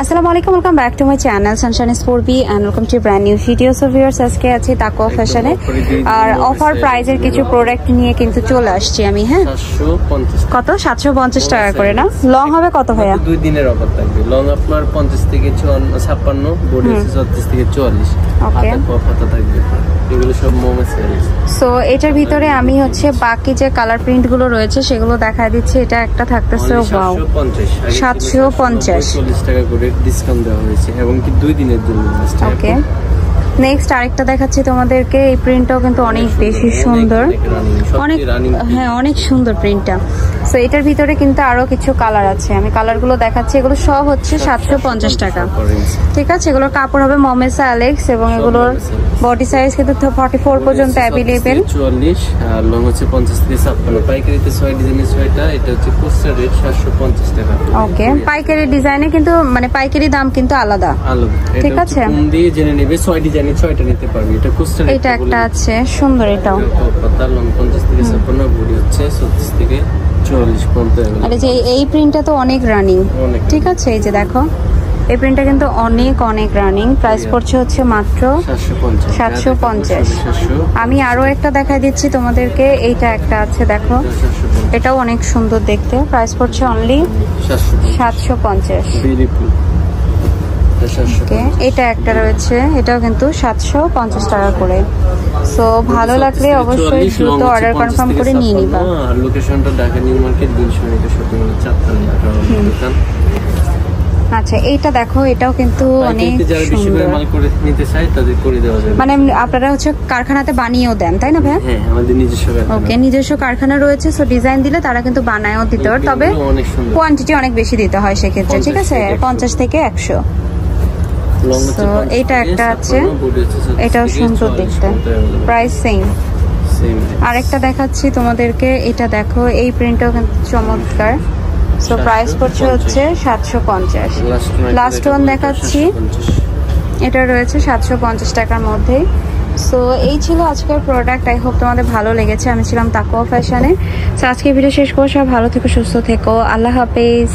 আসসালামু আলাইকুম, welcome back to my channel Sunshine Sport B and welcome to brand new video. So viewers, আজকে আছি তাকওয়া ফ্যাশনে আর অফার প্রাইজের কিছু প্রোডাক্ট নিয়ে কিন্তু চলে আসছি আমি। হ্যাঁ, কত? 750 টাকা করে না? লং হবে কত ভাইয়া? 2 দিনের অফার থাকবে। লং আপনার 50 থেকে 56, বডি হচ্ছে 36 থেকে 44। ওকে, অফারটা থাকবে। এগুলো সব মোমো সেল। সো এটার ভিতরে আমি হচ্ছে বাকি যে কালার প্রিন্ট গুলো রয়েছে সেগুলো দেখায় দিচ্ছি। এটা একটা থাকতেছে ওয়াও 750 40 টাকা করে ডিসকাউন্ট দেওয়া হয়েছে এবং কি 2 দিনের জন্য। ওকে, নেক্সট আরেকটা দেখাচ্ছি তোমাদেরকে। এই প্রিন্টটাও কিন্তু অনেক বেশি সুন্দর, অনেক হ্যাঁ অনেক সুন্দর প্রিন্টটা। সো এটার ভিতরে কিন্তু আরো কিছু কালার আছে, আমি কালারগুলো দেখাচ্ছি। এগুলো সব হচ্ছে 750 টাকা, ঠিক আছে। এগুলোর কাপড় হবে মমেসা অ্যালেক্স এবং এগুলোর বডি সাইজ কিন্তু 44 পর্যন্ত অ্যাভেলেবেল। 44 আর লং হচ্ছে 50 থেকে 56। পাইকারিতে 6 ডিজাইনের 6টা, এটা হচ্ছে কোস্টার রেট 750 টাকা। ওকে, পাইকারি ডিজাইনে কিন্তু মানে পাইকারি দাম কিন্তু আলাদা, ঠিক আছে। কম দিয়ে জেনে নেবে, 6 ডিজাইনের 6টা নিতে পারবে। এটা কোস্টার রেট। এটা একটা আছে সুন্দর, এটাও পাতা। লং 50 থেকে 56, বডি হচ্ছে 36 থেকে 44 পর্যন্ত। আর এই যে এই প্রিন্টটা তো অনেক রানিং, ঠিক আছে। এই যে দেখো, এই প্রিন্টটা কিন্তু অনেক অনেক রানিং। প্রাইস পড়ছে হচ্ছে মাত্র 750। আমি আরো একটা দেখাই দিচ্ছি তোমাদেরকে। এইটা একটা আছে দেখো, এটাও অনেক সুন্দর দেখতে। প্রাইস পড়ছে অনলি 750। এটা একটা রয়েছে, এটাও কিন্তু 750 টাকা করে। সো ভালো লাগলে অবশ্যই দ্রুত অর্ডার কনফার্ম করে নিয়ে নিবা। আর লোকেশনটা ঢাকা নিউ মার্কেট 200 আচ্ছা, এইটা দেখো, এটাও কিন্তু অনেক সুন্দর। মানে আপনারা হচ্ছে কারখানাতে বানিয়েও দেন, তাই না ভাই? হ্যাঁ, আমাদের নিজস্ব কারখানা। ওকে, নিজস্ব কারখানা রয়েছে। সো ডিজাইন দিলে তারা কিন্তু বানায়ও দিতে পারে, তবে কোয়ান্টিটি অনেক বেশি দিতে হয় সেক্ষেত্রে, ঠিক আছে। 50 থেকে 100। সো এইটা একটা আছে, এটাও সুন্দর দেখতে। Price same. আরেকটা দেখাচ্ছি তোমাদেরকে। এটা দেখো, এই প্রিন্টটাও কিন্তু চমৎকার। সো প্রাইস পড়ছে হচ্ছে 750। লাস্ট ওয়ান দেখাচ্ছি, এটা রয়েছে 750 টাকার মধ্যে। সো এই ছিল আজকের প্রোডাক্ট। আই হোপ তোমাদের ভালো লেগেছে। আমি ছিলাম তাকওয়া ফ্যাশনে। সো আজকে ভিডিও শেষ করছি। ভালো থেকো, সুস্থ থেকো, আল্লাহ হাফেজ।